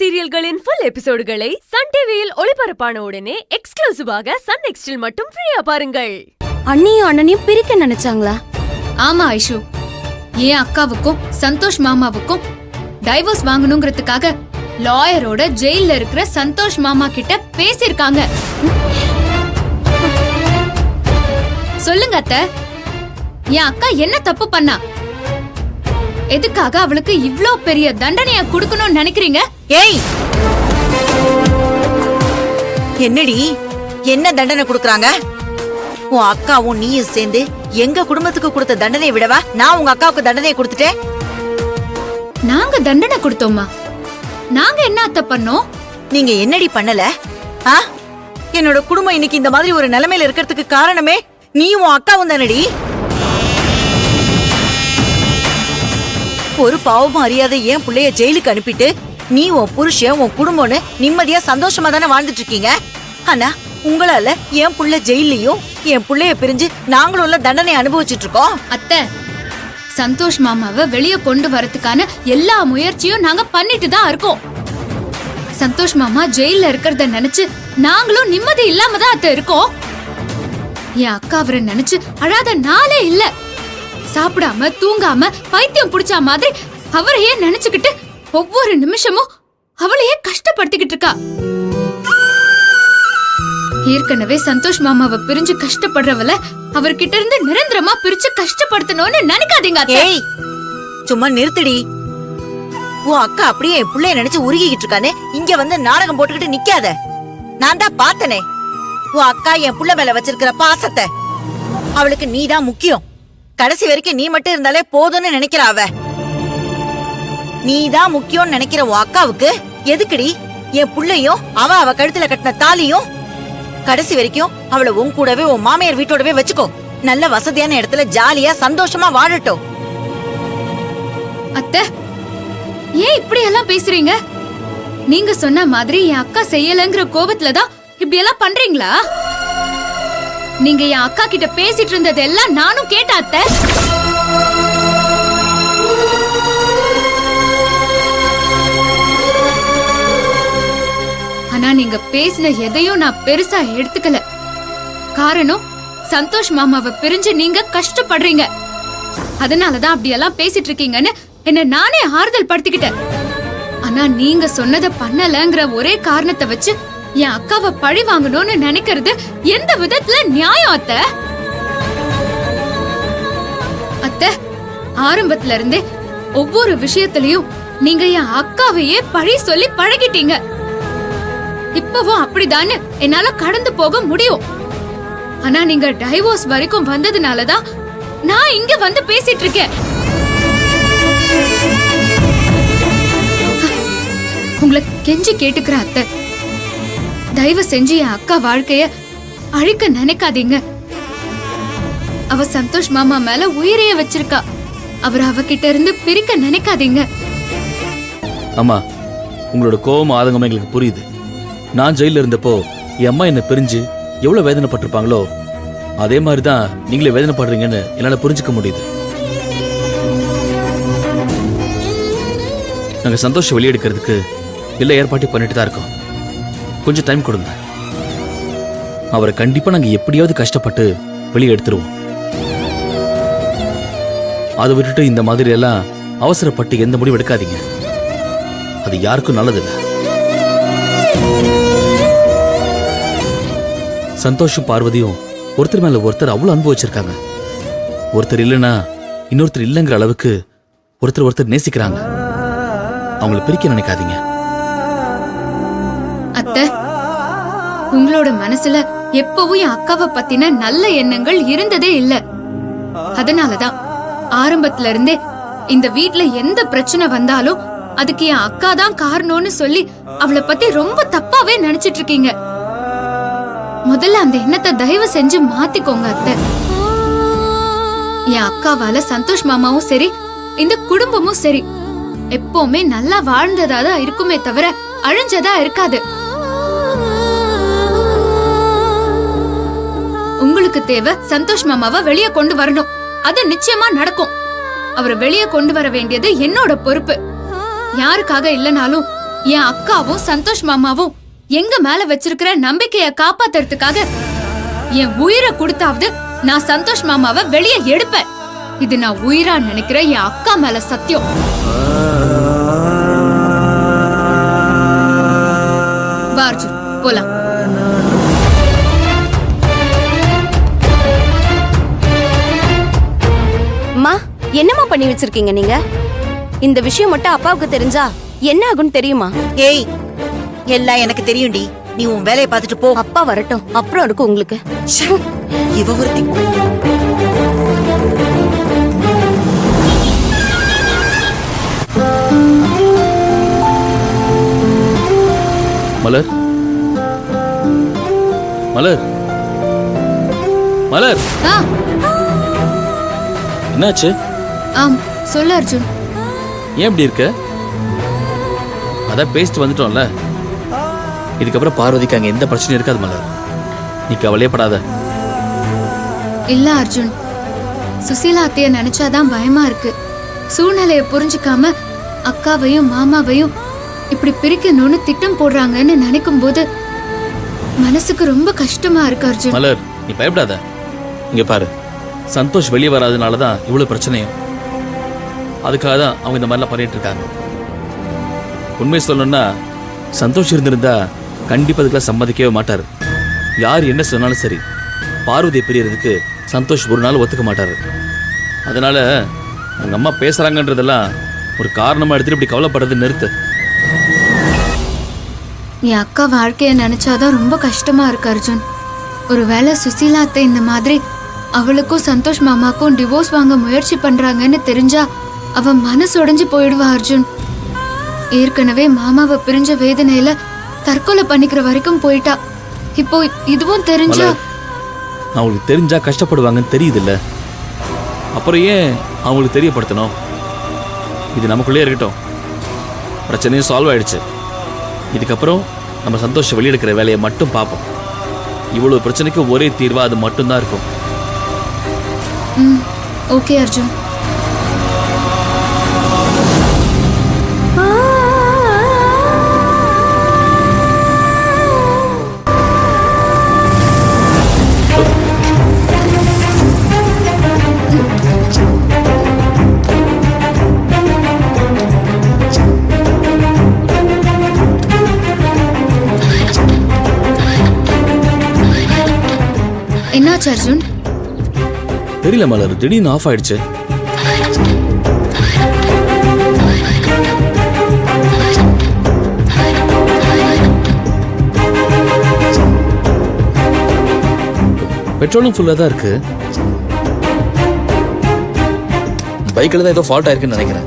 சீரியல்களின் full எபிசோடுகளை Sun டிவியில் ஒளிபரப்பான உடனே எக்ஸ்க்ளூசிவாக சன் நெக்ஸ்டில் மட்டும் ஃப்ரீயா பாருங்கள். அண்ணியும் அண்ணனையும் பிரிக்க நினைச்சாங்களா? ஆமா ஐஷு, என் அக்காவுக்கும் சந்தோஷ் மாமாவுக்கும் டைவோர்ஸ் வாங்கணுங்கிறதுக்காக லாயரோட ஜெயில இருக்கிற சந்தோஷ் மாமா கிட்ட பேசிருக்காங்க. சொல்லுங்க அத்தை, என் அக்கா என்ன தப்பு பண்ணா? எதுக்காக அவளுக்கு இவ்ளோ பெரிய தண்டனைய கொடுக்கணும்னு நினைக்கிறீங்க? ஏய், என்னடி என்ன தண்டனை கொடுக்கறாங்க? உன் அக்காவும் நீயும் சேர்ந்து எங்க குடும்பத்துக்கு கொடுத்த தண்டனையை விடவா நான் உங்க அக்காவுக்கு தண்டனையை கொடுத்துட்டேன்? நாங்க தண்டனை கொடுத்தோமா? நாங்க என்ன அத்தை பண்ணோம்? நீங்க என்னடி பண்ணல? என்னோட குடும்பம் இன்னைக்கு இந்த மாதிரி ஒரு நிலைமையில இருக்கிறதுக்கு காரணமே நீ உன் அக்காவும் தானடி. ஒரு பாவமும் அறியாத என் பிள்ளைய ஜெயிலுக்கு அனுப்பிட்டு நீ உன் புருஷன் உன் குடும்பம்னு நிம்மதியா சந்தோஷமா தானே வாழ்ந்துட்டு இருக்கீங்க. ஆனா உங்களால என் புள்ள ஜெயிலையும் என் புள்ளைய பிரிஞ்சு நாங்களும் தண்டனை அனுபவிச்சுட்டு இருக்கோம். அத்தை, சந்தோஷ் மாமாவை வெளியே கொண்டு வரதுக்கான எல்லா முயற்சியும் நாங்க பண்ணிட்டு தான் இருக்கோம். சந்தோஷ் மாமா ஜெயில இருக்கிறத நினைச்சு நாங்களும் நிம்மதி இல்லாம தான் அத்தை இருக்கோம். என் அக்கா அவரை நினைச்சு அழாத நாளே இல்ல. சாப்பிடாம தூங்காம பைத்தியம் புடிச்ச மாதிரி அவரையே நினைச்சுக்கிட்டு ஒவ்வொரு நிமிஷமும் அவளையே கஷ்டப்படுத்திக்கிட்டு இருக்கா. ஏற்கனவே சந்தோஷ் மாமாவை பிரிஞ்சு கஷ்டப்படுறவள அவர்கிட்ட இருந்து நிரந்தரமா பிரிச்சு கஷ்டப்படுத்தணும்னு நினைக்காதீங்க. சும்மா நிறுத்தடி. உன் அக்கா அப்படியே என் பிள்ளைய நினைச்சு உருகிக்கிட்டு இருக்கானே இங்க வந்து நாடகம் போட்டுக்கிட்டு நிக்காத. நான் தான் பார்த்தனே உன் அக்கா என் புள்ள மேல வச்சிருக்கிற பாசத்தை. அவளுக்கு நீதான் முக்கியம். கடைசி வரைக்கும் நீ மட்டும் இருந்தாலே போதும்னு நினைக்கிற அவ. நீதான் முக்கியம்னு நினைக்கிற உன் அக்காவுக்கு எதுக்குடி என் புள்ளையும் அவ கழுத்துல கட்டின தாலியும்? கடைசி வரைக்கும் அவளை உன் கூடவே உன் மாமியார் வீட்டோடவே வச்சுக்கோ. நல்ல வசதியான இடத்துல ஜாலியா சந்தோஷமா வாழட்டும். அத்தை, ஏன் இப்படி எல்லாம் பேசுறீங்க? நீங்க சொன்ன மாதிரி என் அக்கா செய்யலங்கிற கோபத்துலதான் இப்படி எல்லாம் பண்றீங்களா? நீங்க என் அக்கா கிட்ட பேசிட்டு இருந்தது எல்லாம் நானும் கேட்டேன் அத்தை. ஆனா நீங்க பேசின எதையும் நான் பெருசா எடுத்துக்கல. காரணம், சந்தோஷ் மாமாவை பிரிஞ்சு நீங்க கஷ்டப்படுறீங்க. அதனாலதான் அப்படி எல்லாம் பேசிட்டு இருக்கீங்கன்னு என்ன நானே ஆறுதல் படுத்திக்கிட்டேன். ஆனா நீங்க சொன்னதை பண்ணலங்கிற ஒரே காரணத்தை வச்சு என் அக்காவை பழி வாங்கணும்னு நினைக்கிறது எந்த விதத்துல நியாயம் அத்தை? அத்தை, ஆரம்பத்துல இருந்தே ஒவ்வொரு விஷயத்திலயும் நீங்க என் அக்காவையே பழி சொல்லி பழகிட்டீங்க. இப்பவும் அப்படிதான்னு என்னால கடந்து போக முடியும். ஆனா நீங்க டைவோர்ஸ் வரைக்கும் வந்ததுனாலதான் நான் இங்க வந்து பேசிட்டு இருக்கேன். உங்களை கெஞ்சி கேட்டுக்கிற அத்தை, தயவு செஞ்சு என் அக்கா வாழ்க்கைய அழிக்க நினைக்காதீங்க. அவ சந்தோஷ் மாமா மேல உயிரைய வச்சிருக்கா. அவர் அவகிட்ட இருந்து பிரிக்க நினைக்காதீங்க. அம்மா, உங்களோட கோபம் ஆதங்கம் எங்களுக்கு புரியுது. நான் ஜெயில இருந்தப்போ என் அம்மா என்ன பிரிஞ்சு எவ்வளவு வேதனைப்பட்டிருப்பாங்களோ அதே மாதிரிதான் நீங்களே வேதனைப்படுறீங்கன்னு என்னால புரிஞ்சுக்க முடியுது. நாங்க சந்தோஷம் வெளியெடுக்கிறதுக்கு எல்லா ஏற்பாட்டையும் பண்ணிட்டு தான் இருக்கோம். கொஞ்சம் டைம் கொடுங்க. அவரை கண்டிப்பா நாங்க எப்படியாவது கஷ்டப்பட்டு வெளியே எடுத்துருவோம். அதை விட்டுட்டு இந்த மாதிரி எல்லாம் அவசரப்பட்டு எந்த முடிவு எடுக்காதீங்க. அது யாருக்கும் நல்லதில்லை. சந்தோஷம் பார்வதியும் ஒருத்தர் மேல ஒருத்தர் அவ்வளவு அனுபவிச்சிருக்காங்க. ஒருத்தர் இல்லைன்னா இன்னொருத்தர் இல்லைங்கிற அளவுக்கு ஒருத்தர் நேசிக்கிறாங்க. அவங்களை பிரிக்க நினைக்காதீங்க. அத்தை, உங்களோட மனசுல எப்பவும் என் அக்காவை பத்தின நல்ல எண்ணங்கள் இருந்ததே இல்ல. அதனாலதான் ஆரம்பத்துல இருந்தே இந்த வீட்ல எந்த பிரச்சனை வந்தாலும் அதுக்கு என் அக்கா தான் காரணம்னு சொல்லி அவளை பத்தி ரொம்ப தப்பாவே நினைச்சிட்டு இருக்கீங்க. முதல்ல அந்த எண்ணத்தை தயவு செஞ்சு மாத்திக்கோங்க அத்தை. என் அக்காவால சந்தோஷ் மாமாவும் சரி இந்த குடும்பமும் சரி எப்பவுமே நல்லா வாழ்ந்ததாதான் இருக்குமே தவிர அழிஞ்சதா இருக்காது. உங்களுக்கு தேவை சந்தோஷ் மாமாவை வெளியே கொண்டு வரணும். அது நிச்சயமா நடக்கும். அவரை வெளியே கொண்டு வர வேண்டியது என்னோட பொறுப்பு. யாருக்காக இல்லனாலும் என் அக்காவும் சந்தோஷ் மாமாவும் எங்க மேல வச்சிருக்கிற நம்பிக்கைய காப்பாத்துறதுக்காக என் உயிரை கொடுத்தாவது நான் சந்தோஷ் மாமாவை வெளியே எடுப்பேன். இது நான் உயிரா நினைக்கிற என் அக்கா மேல சத்தியம். வா அர்ஜுன், போலாம். அம்மா, என்னம்மா பண்ணி வச்சிருக்கீங்க நீங்க? இந்த விஷயம் மட்டும் அப்பாவுக்கு தெரிஞ்சா என்ன ஆகும்னு தெரியுமா? ஏய், எல்லாம் எனக்கு தெரியும்டி. நீ உன் வேலையை பார்த்துட்டு போ. அப்பா வரட்டும், அப்புறம் இருக்கும் உங்களுக்கு. ச்சே, இவ ஒருத்தி. மலர், மலர், மலர், ஆ, என்னாச்சு? ஆம், சொல்லு அர்ஜுன். ஏன் இப்படி இருக்க? அதான் பேசிட்டு வந்துட்டோம்ல. இதுக்கப்புறம் பார்வதிக்கு அங்க எந்த பிரச்சனையும் இருக்காது மலர். நீ கவலையப்படாத. இல்ல அர்ஜுன், சுசீலா அத்தைய நினைச்சாதான் பயமா இருக்கு. சூழ்நிலைய புரிஞ்சுக்காம அக்காவையும் மாமாவையும் இப்படி பிரிக்கணும்னு திட்டம் போடுறாங்கன்னு நினைக்கும் போது மனசுக்கு ரொம்ப கஷ்டமா இருக்கு அர்ஜுன். மலர், நீ பயப்படாத. இங்க பாரு, சந்தோஷ் வெளியே வராதனாலதான் இவ்வளவு பிரச்சனையும். அதுக்காக தான் அவங்க இந்த மாதிரிலாம் பண்ணிட்டு இருக்காங்க. உண்மை சொல்லணும்னா சந்தோஷ் இருந்திருந்தா கண்டிப்பா அதுக்கெல்லாம் சம்மதிக்கவே மாட்டாரு. யார் என்ன சொன்னாலும் சரி, பார்வதியை பிரியறதுக்கு சந்தோஷ் ஒரு நாள் ஒத்துக்க மாட்டாரு. அதனால அவங்க அம்மா பேசுறாங்கன்றதெல்லாம் ஒரு காரணமா எடுத்துட்டு இப்படி கவலைப்படுறது நிறுத்து. என் அக்கா வாழ்க்கைய நினைச்சாதான் ரொம்ப கஷ்டமா இருக்கு அர்ஜுன். ஒருவேளை சுசீலா அத்தை இந்த மாதிரி அவளுக்கும் சந்தோஷ் மாமாக்கும் டிவோர்ஸ் வாங்க முயற்சி பண்றாங்கன்னு தெரிஞ்சா அவ மனசு உடைஞ்சு போயிடுவா அர்ஜுன். ஏற்கனவே மாமாவை பிரிஞ்ச வேதனையில தற்கொலை பண்ணிக்கிற வரைக்கும் போயிட்டா. இப்போ இதுவும் தெரிஞ்சா மலர், அவங்களுக்கு தெரிஞ்சா கஷ்டப்படுவாங்கன்னு தெரியுது இல்ல, அப்புறம் ஏன் அவங்களுக்கு தெரியப்படுத்தணும்? இது நமக்குள்ளே இருக்கட்டும். பிரச்சனையும் சால்வ் ஆயிடுச்சு. இதுக்கப்புறம் நம்ம சந்தோஷம் வெளியெடுக்கிற வேலையை மட்டும் பார்ப்போம். இவ்வளவு பிரச்சனைக்கு ஒரே தீர்வா அது மட்டும்தான் இருக்கும். ஓகே அர்ஜுன். என்னாச்சு அர்ஜுன்? தெரியல மலர், திடீர்னு ஆஃப் ஆயிடுச்சு. பெட்ரோலும் ஃபுல்லா தான் இருக்கு. பைக்கில் தான் ஏதோ ஃபால்ட் ஆயிருக்குன்னு நினைக்கிறேன்.